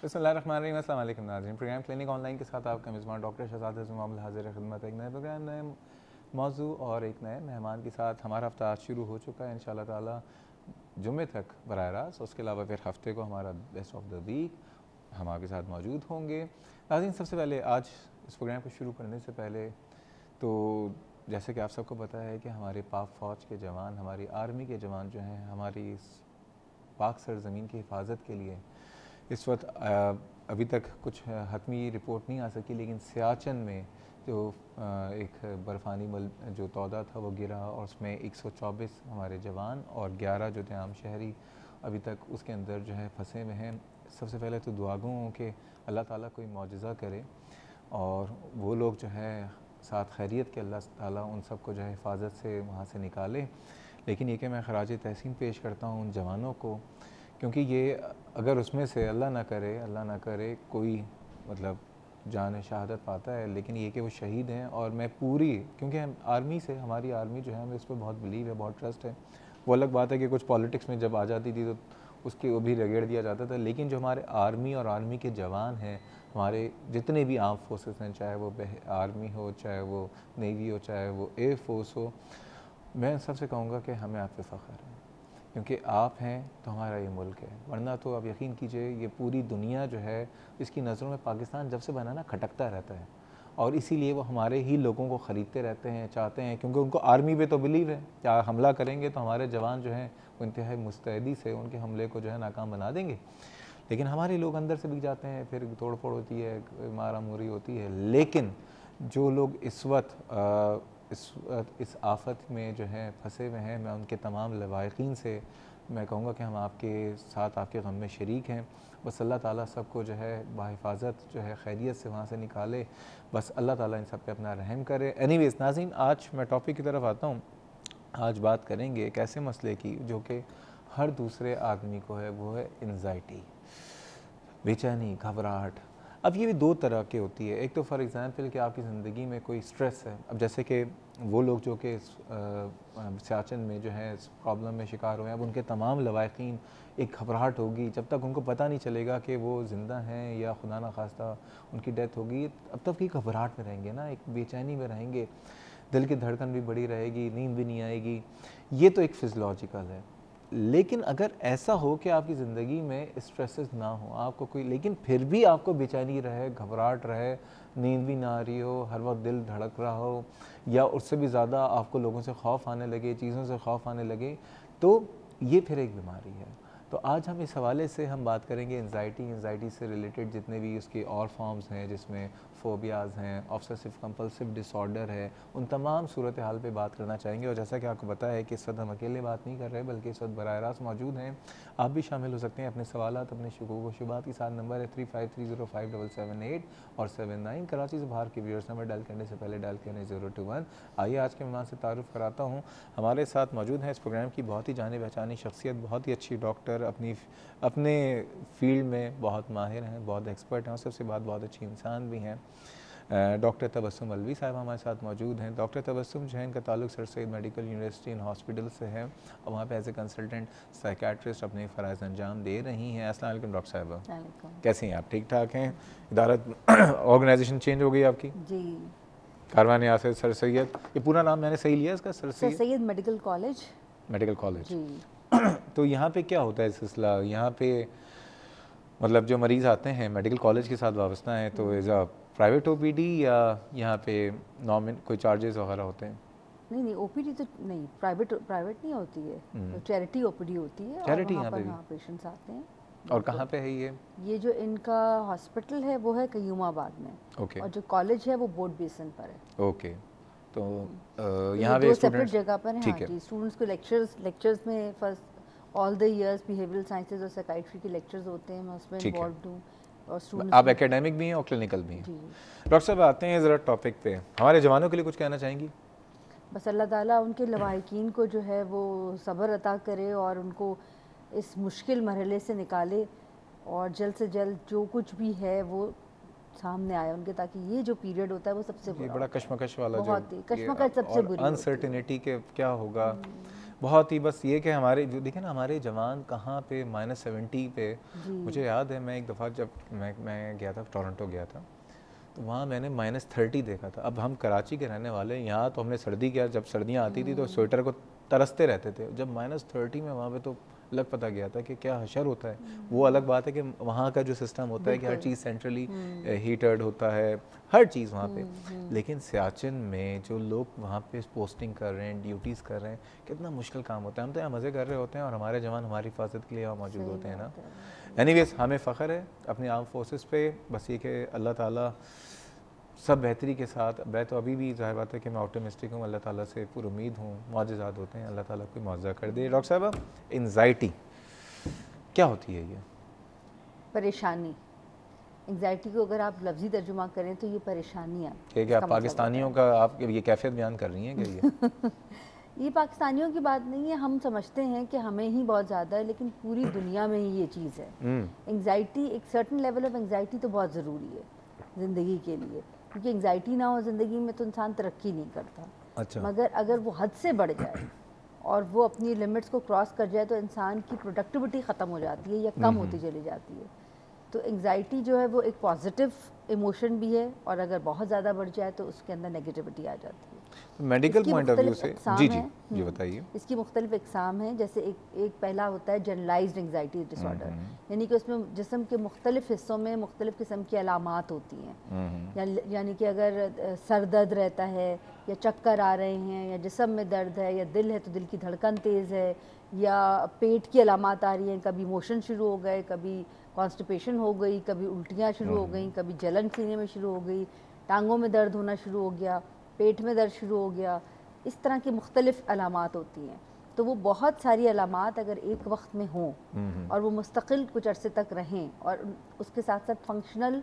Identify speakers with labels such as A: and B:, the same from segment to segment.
A: बिस्मिल्लाहिर्रहमानिर्रहीम। अस्सलाम वालेकुम नाज़रीन। प्रोग्राम क्लिनिक ऑनलाइन के साथ आपका मेज़बान डॉक्टर शहजाद हसन हाज़िर खिदमत एक नए प्रोग्राम, नए मौजू और एक नए मेहमान के साथ। हमारा हफ्ता आज शुरू हो चुका है इंशाअल्लाह ताला जुम्मे तक बराह रास्त। उसके अलावा फिर हफ्ते को हमारा बेस्ट ऑफ द वीक हम आपके साथ मौजूद होंगे। नाज़रीन, सबसे पहले आज इस प्रोग्राम को शुरू करने से पहले तो जैसे कि आप सबको पता है कि हमारे पाक फ़ौज के जवान, हमारी आर्मी के जवान जो हैं, हमारी इस पाक सरज़मीन की हिफाजत के लिए इस वक्त अभी तक कुछ हतमी रिपोर्ट नहीं आ सकी, लेकिन सियाचिन में जो एक बर्फ़ानी जो तौदा था वो गिरा और उसमें 124 हमारे जवान और 11 जो थे आम शहरी अभी तक उसके अंदर जो है फंसे हुए हैं। सबसे पहले तो दुआ गो हूँ कि अल्लाह ताला कोई मौजज़ा करे और वो लोग जो है साथ खैरियत के अल्लाह ताला उन सब को जो है हिफाजत से वहाँ से निकाले। लेकिन ये कि मैं खराज तहसीन पेश करता हूँ उन जवानों को, क्योंकि ये अगर उसमें से अल्लाह ना करे कोई मतलब जान शहादत पाता है, लेकिन ये कि वो शहीद हैं। और मैं पूरी, क्योंकि हम आर्मी से, हमारी आर्मी जो है हमें उस पर बहुत बिलीव है, बहुत ट्रस्ट है। वो अलग बात है कि कुछ पॉलिटिक्स में जब आ जाती थी तो उसके वो भी रगेड़ दिया जाता था, लेकिन जो हमारे आर्मी और आर्मी के जवान हैं, हमारे जितने भी आर्म फोर्सेस हैं, चाहे वो आर्मी हो, चाहे वो नेवी हो, चाहे वो एयर फोर्स हो, मैं सबसे कहूँगा कि हमें आप पे फ़ख्र है, क्योंकि आप हैं तो हमारा ये मुल्क है। वरना तो आप यकीन कीजिए ये पूरी दुनिया जो है इसकी नज़रों में पाकिस्तान जब से बना ना खटकता रहता है, और इसीलिए वो हमारे ही लोगों को ख़रीदते रहते हैं, चाहते हैं, क्योंकि उनको आर्मी पे तो बिलीव है क्या हमला करेंगे तो हमारे जवान जो हैं वो इंतहाई मुस्तैदी से उनके हमले को जो है नाकाम बना देंगे। लेकिन हमारे लोग अंदर से बिक जाते हैं, फिर तोड़ फोड़ होती है, मारा मोरी होती है। लेकिन जो लोग इस वक्त इस आफत में जो है फंसे हुए हैं, मैं उनके तमाम लवाहिकीन से मैं कहूँगा कि हम आपके साथ आपके गम में शरीक हैं। बस अल्लाह ताला सबको जो है बाहिफाजत जो है खैरियत से वहाँ से निकाले। बस अल्लाह ताला इन सब पे अपना रहम करे। एनीवेज़ नाज़रीन, आज मैं टॉपिक की तरफ आता हूँ। आज बात करेंगे एक ऐसे मसले की जो कि हर दूसरे आदमी को है, वो है एंजाइटी, बेचैनी, घबराहट। अब ये भी दो तरह की होती है। एक तो फॉर एग्ज़ाम्पल कि आपकी ज़िंदगी में कोई स्ट्रेस है। अब जैसे कि वो लोग जो कि सियाचिन में जो है प्रॉब्लम में शिकार हुए हैं, अब उनके तमाम लवाहिकीन एक घबराहट होगी जब तक उनको पता नहीं चलेगा कि वो ज़िंदा हैं या खुदा न खास्ता उनकी डेथ होगी। अब तक की घबराहट में रहेंगे ना, एक बेचैनी में रहेंगे, दिल की धड़कन भी बढ़ी रहेगी, नींद भी नहीं आएगी। ये तो एक फिज़ियोलॉजिकल है। लेकिन अगर ऐसा हो कि आपकी ज़िंदगी में स्ट्रेसेस ना हो, आपको कोई, लेकिन फिर भी आपको बेचैनी रहे, घबराहट रहे, नींद भी ना आ रही हो, हर वक्त दिल धड़क रहा हो, या उससे भी ज़्यादा आपको लोगों से खौफ आने लगे, चीज़ों से खौफ आने लगे, तो ये फिर एक बीमारी है। तो आज हम इस हवाले से हम बात करेंगे एंजाइटी से रिलेटेड जितने भी उसके और फॉर्म्स हैं, जिसमें फ़ोबियाज़ हैं, ऑब्सेसिव कंपल्सिव डिसऑर्डर है, उन तमाम सूरत हाल पे बात करना चाहेंगे। और जैसा कि आपको पता है कि इस वक्त हम अकेले बात नहीं कर रहे, बल्कि इस वक्त बराह रास्त मौजूद हैं। आप भी शामिल हो सकते हैं अपने सवालात, अपने शुकूक व शुबात के साथ। नंबर है 35305778 और 79। कराची से बाहर के व्यूअर्स नंबर डायल करने से पहले डायल करें 021। आइए आज के मेहमान से तारुफ़ कराता हूँ। हमारे साथ मौजूद हैं इस प्रोग्राम की बहुत ही जाने पहचानी शख्सियत, बहुत ही अच्छी डॉक्टर, अपने फील्ड में बहुत माहिर हैं, बहुत एक्सपर्ट हैं, और सबसे बात बहुत अच्छी इंसान भी हैं। डॉक्टर तबस्सुम अलवी साहब हमारे साथ मौजूद हैं। डॉक्टर तबस्सुम जो है, इनका ताल्लुक sir Syed medical university and hospital से है और वहाँ पे एज ए कंसल्टेंट साइकेट्रिस्ट अपने फ़राइज़ अंजाम दे रही हैं। अस्सलाम वालेकुम डॉक्टर साहब, कैसी हैं आप? ठीक ठाक हैं? इदारत ऑर्गेनाइजेशन चेंज हो गई आपकी
B: जी।
A: कारवान यासिर सर सैयद, ये पूरा नाम मैंने सही लिया इसका? Sir
B: Syed medical college.
A: Medical college
B: जी।
A: तो यहाँ पे क्या होता है सिलसिला? यहाँ पे मतलब जो मरीज़ आते हैं मेडिकल कॉलेज के साथ वाबस्ता हैं, तो एज अ प्राइवेट ओपीडी या यहाँ पे नॉमिन कोई चार्जेस वगैरह होते हैं?
B: नहीं ओपीडी तो नहीं, प्राइवेट नहीं होती है, चैरिटी ओपीडी होती है। और
A: चैरिटी
B: वहाँ
A: यहाँ पे
B: पर
A: भी?
B: हाँ पेशेंट्स आते हैं।
A: और कहाँ पे है ये?
B: ये जो इनका हॉस्पिटल है वो है कयूमाबाद में।
A: ओके
B: और जो कॉलेज है वो बोर्ड बेसन पर है।
A: ओके। तो
B: तो ये
A: यहाँ पे
B: दो सेपरेट
A: स्टूडेंट्स,
B: जगह पर हैं। हाँ
A: ठीक है।
B: जी, स्टूडेंट्स को लेक्चर्स में first all the years behavioural sciences और साइकाइट्री के लेक्चर्स होते हैं, मैं उसमें
A: ठीक है,
B: इन्वॉल्व हूँ। और
A: आप
B: स्टूडेंट्स
A: एकेडमिक भी हैं और क्लिनिकल भी हैं।
B: जी।
A: डॉक्टर साहब आते हैं ज़रा टॉपिक पे, हमारे जवानों के लिए कुछ कहना चाहेंगी?
B: बस अल्लाह ताला उनके लवाहिकीन को जो है वो सब्र अता करे और उनको इस मुश्किल मरहले से निकाले, और जल्द से जल्द जो कुछ भी है वो सामने आए उनके, ताकि ये जो पीरियड होता है वो सबसे
A: ये
B: बुरा
A: बड़ा
B: होता है।
A: कश्मकश वाला जो
B: बहुत ही कश्मकश सबसे बुरी होती है।
A: अनसर्टिनिटी के क्या होगा, बहुत ही बस ये कि हमारे जो देखें ना हमारे जवान कहाँ पे -70 पे। मुझे याद है मैं एक दफ़ा जब मैं गया था, टोरंटो गया था, तो वहाँ मैंने -30 देखा था। अब हम कराची के रहने वाले हैं, यहाँ तो हमने सर्दी किया, जब सर्दियाँ आती थी तो स्वेटर को तरसते रहते थे। जब -30 में वहाँ पे तो लग पता गया था कि क्या हशर होता है। वो अलग बात है कि वहाँ का जो सिस्टम होता है कि हर चीज़ सेंट्रली हीटर्ड होता है, हर चीज़ वहाँ पे। लेकिन सियाचिन में जो लोग वहाँ पे पोस्टिंग कर रहे हैं, ड्यूटीज़ कर रहे हैं, कितना मुश्किल काम होता है। हम तो यहाँ मज़े कर रहे होते हैं और हमारे जवान हमारी हिफाजत के लिए वहाँ मौजूद होते हैं ना। एनीवेज हमें फ़ख्र है अपनी आर्म फोर्सेस पे, बस ये कि अल्लाह ताला सब बेहतरी के साथ। मैं तो अभी भी ज़ाहिर बात है कि मैं ऑप्टिमिस्टिक हूँ, अल्लाह ताला से पूरी उम्मीद हूँ, मौजज़ात होते हैं, अल्लाह ताला कोई मुआवजा कर दे। डॉक्टर साहब, एंजाइटी क्या होती है? ये
B: परेशानी, एंजाइटी को अगर आप लफ्ज़ी तर्जुमा करें तो ये परेशानियाँ।
A: क्या आप पाकिस्तानियों का आप ये कैफियत बयान कर रही हैं क्या ये?
B: ये पाकिस्तानियों की बात नहीं है, हम समझते हैं कि हमें ही बहुत ज़्यादा है, लेकिन पूरी दुनिया में ही ये चीज़ है। एंजाइटी, एक सर्टन लेवल ऑफ एंजाइटी तो बहुत ज़रूरी है ज़िंदगी के लिए, क्योंकि एंजाइटी ना हो ज़िंदगी में तो इंसान तरक्की नहीं करता।
A: अच्छा।
B: मगर अगर वो हद से बढ़ जाए और वो अपनी लिमिट्स को क्रॉस कर जाए तो इंसान की प्रोडक्टिविटी ख़त्म हो जाती है या कम होती चली जाती है। तो एंजाइटी जो है वो एक पॉजिटिव इमोशन भी है, और अगर बहुत ज़्यादा बढ़ जाए तो उसके अंदर नेगेटिविटी आ जाती है।
A: मेडिकल पॉइंट ऑफ व्यू से जी बताइए।
B: इसकी मुख्तलिफ इकसाम हैं। जैसे एक पहला होता है जनरलाइज्ड एंजाइटी डिसऑर्डर, यानी कि उसमें जिस्म के मुख्तलिफ हिस्सों में मुख्तलिफ किस्म की अलामात होती हैं। यानी कि अगर सर दर्द रहता है या चक्कर आ रहे हैं या जिस्म में दर्द है या दिल है तो दिल की धड़कन तेज़ है या पेट की अलामात आ रही हैं, कभी मोशन शुरू हो गए, कभी कॉन्स्टिपेशन हो गई, कभी उल्टियाँ शुरू हो गई, कभी जलन सीने में शुरू हो गई, टांगों में दर्द होना शुरू हो गया, पेट में दर्द शुरू हो गया, इस तरह की मुख्तलिफ अलामात होती हैं। तो वो बहुत सारी अलामात अगर एक वक्त में हों और वो मुस्तकिल कुछ अरसे तक रहें और उसके साथ साथ फंक्शनल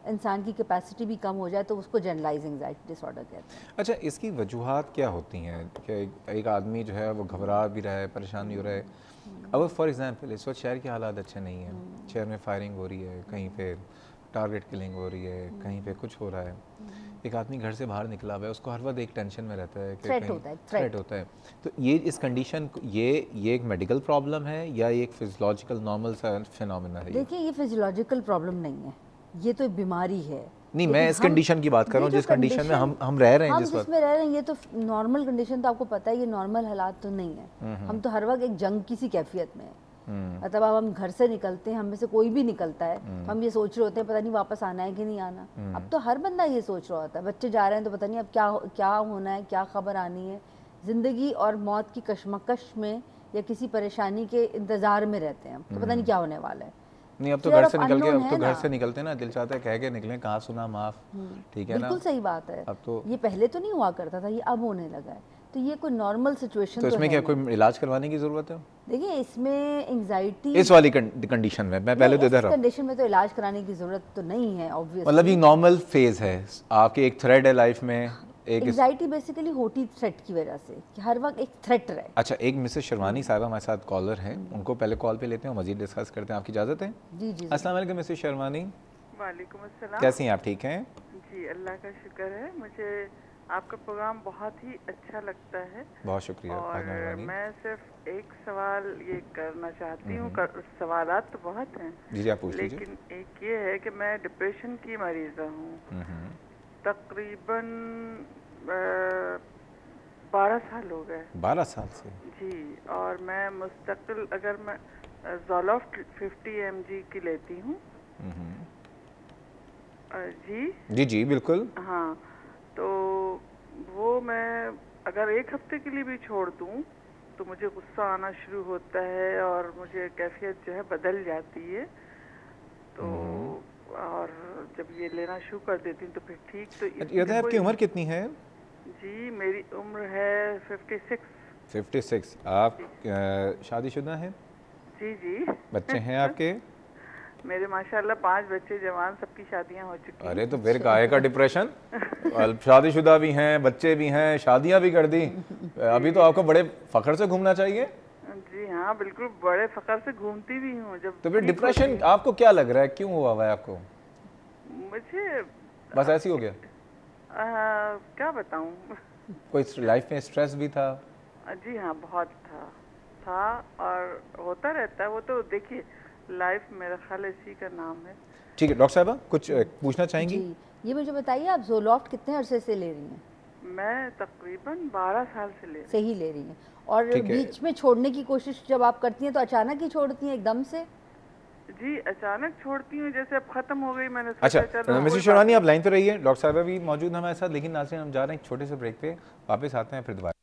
B: इंसान की कैपेसिटी भी कम हो जाए तो उसको जनरलाइज एंजाइटी डिसऑर्डर कहते हैं।
A: अच्छा, इसकी वजूहात क्या होती हैं कि एक आदमी जो है वो घबरा भी रहा है, परेशान भी हो रहा है? अब फॉर एग्जांपल इस वक्त शहर के हालात अच्छे नहीं हैं, शहर में फायरिंग हो रही है, कहीं पे टारगेट किलिंग हो रही है, कहीं पे कुछ हो रहा है, एक आदमी घर से बाहर निकला हुआ है, उसको हर वक्त एक टेंशन में रहता है कि थ्रेट होता है। तो ये इस कंडीशन ये एक मेडिकल प्रॉब्लम है या ये एक फिजियोलॉजिकल नॉर्मल सा फिनोमेना है?
B: देखिए, ये फिजियोलॉजिकल प्रॉब्लम नहीं है, ये तो बीमारी है।
A: नहीं, मैं इस कंडीशन की बात कर रहा हूँ जिस कंडीशन में हम रह रहे हैं,
B: जिसमें रह रहे हैं, ये तो नॉर्मल कंडीशन तो आपको पता है, ये नॉर्मल हालात तो नहीं है। हम तो हर वक्त एक जंग की सी कैफियत में है। मतलब अब हम घर से निकलते हैं, हम में से कोई भी निकलता है, हम ये सोच रहे होते हैं पता नहीं वापस आना है कि नहीं आना। अब तो हर बंदा ये सोच रहा होता है, बच्चे जा रहे हैं तो पता नहीं अब क्या होना है, क्या खबर आनी है। ज़िंदगी और मौत की कशमकश में या किसी परेशानी के इंतज़ार में रहते हैं, तो पता नहीं क्या होने वाला है।
A: नहीं, अब तो घर से निकल के अब तो घर से निकलते ना, दिल चाहता है कह के निकलें, कहाँ सुना माफ, ठीक है ना?
B: बिल्कुल सही बात है।
A: अब तो
B: ये पहले तो नहीं हुआ करता था, ये अब होने लगा है। तो ये कोई नॉर्मल सिचुएशन
A: तो इसमें क्या कोई इलाज करवाने की जरूरत है?
B: देखिए, इसमें एंजाइटी
A: इस वाली कंडीशन में मैं पहले तो इधर
B: कंडीशन में तो इलाज कराने की जरूरत तो नहीं है ऑब्वियसली।
A: मतलब ये नॉर्मल फेज है आपके, एक थ्रेड है लाइफ में। एक
B: एंजाइटी बेसिकली होती थ्रेट की वजह से कि हर वक्त एक थ्रेट रहे।
A: अच्छा, एक मिसेस शर्वानी साहब हमारे साथ कॉलर हैं, उनको पहले कॉल पे लेते हैं, मजीद डिस्कस करते हैं, आपकी इजाज़त है?
B: जी जी।
A: अस्सलाम वालेकुम मिसेस शर्वानी।
C: वालेकुम अस्सलाम।
A: कैसी हैं आप? ठीक हैं
C: जी, अल्लाह का शुक्र है। मुझे आपका प्रोग्राम बहुत ही अच्छा लगता है।
A: बहुत शुक्रिया।
C: और मैं सिर्फ एक सवाल ये करना चाहती हूँ, सवालात तो बहुत हैं
A: जी आप पूछ लीजिए।
C: लेकिन एक ये है कि मैं डिप्रेशन की मरीज़ा हूँ, तकरीबन 12 साल हो गए।
A: 12 साल से?
C: जी, और मैं मुस्तकिल अगर मैं ज़ोलॉफ्ट 50 mg की लेती हूँ। जी
A: जी बिल्कुल।
C: हाँ, तो वो मैं अगर एक हफ्ते के लिए भी छोड़ दूँ तो मुझे गुस्सा आना शुरू होता है और मुझे कैफियत जो है बदल जाती है। तो और जब ये लेना शुरू कर देती हूँ तो फिर ठीक। तो
A: आपकी उम्र कितनी है?
C: जी, मेरी उम्र है 56।
A: 56। आप शादीशुदा हैं?
C: जी जी।
A: बच्चे हैं आपके?
C: मेरे माशाल्लाह 5 बच्चे, जवान, सबकी शादियां हो चुकी हैं।
A: अरे तो फिर काहे का डिप्रेशन? शादीशुदा भी हैं, बच्चे भी हैं, शादियां भी कर दी, अभी तो आपको बड़े फख्र से घूमना चाहिए।
C: जी हाँ, बिल्कुल बड़े फख्र से घूमती भी हूँ। जब
A: तो फिर डिप्रेशन आपको क्या लग रहा है, क्यों हुआ है आपको?
C: मुझे
A: बस ऐसे ही हो गया?
C: क्या बताऊँ।
A: कोई लाइफ में स्ट्रेस भी था?
C: जी हाँ, बहुत था और होता रहता है। वो तो देखिए, लाइफ मेरा ख्याल इसी का नाम है।
A: ठीक है डॉक्टर साहबा, कुछ पूछना चाहेंगी?
B: जी, ये मुझे बताइए, आप ज़ोलॉफ्ट कितने अरसे से ले रही हैं?
C: मैं तकरीबन 12 साल से ले रही
B: से ही ले रही हैं, और
A: ठीक है।
B: बीच में छोड़ने की कोशिश जब आप करती हैं तो अचानक ही छोड़ती हैं एकदम से?
C: हूँ। जी, अचानक छोड़ती हूँ, जैसे अब खत्म हो गई, मैंने
A: अच्छा,
C: सोचा चलो
A: मिसेस
C: कोई
A: शिवरानी
C: बात
A: आप लाइन पर रहिए, डॉक्टर साहबा भी मौजूद हैं हमारे साथ, लेकिन नाज़रीन हम जा रहे हैं एक छोटे से ब्रेक पे, वापस आते हैं फिर दोबारा।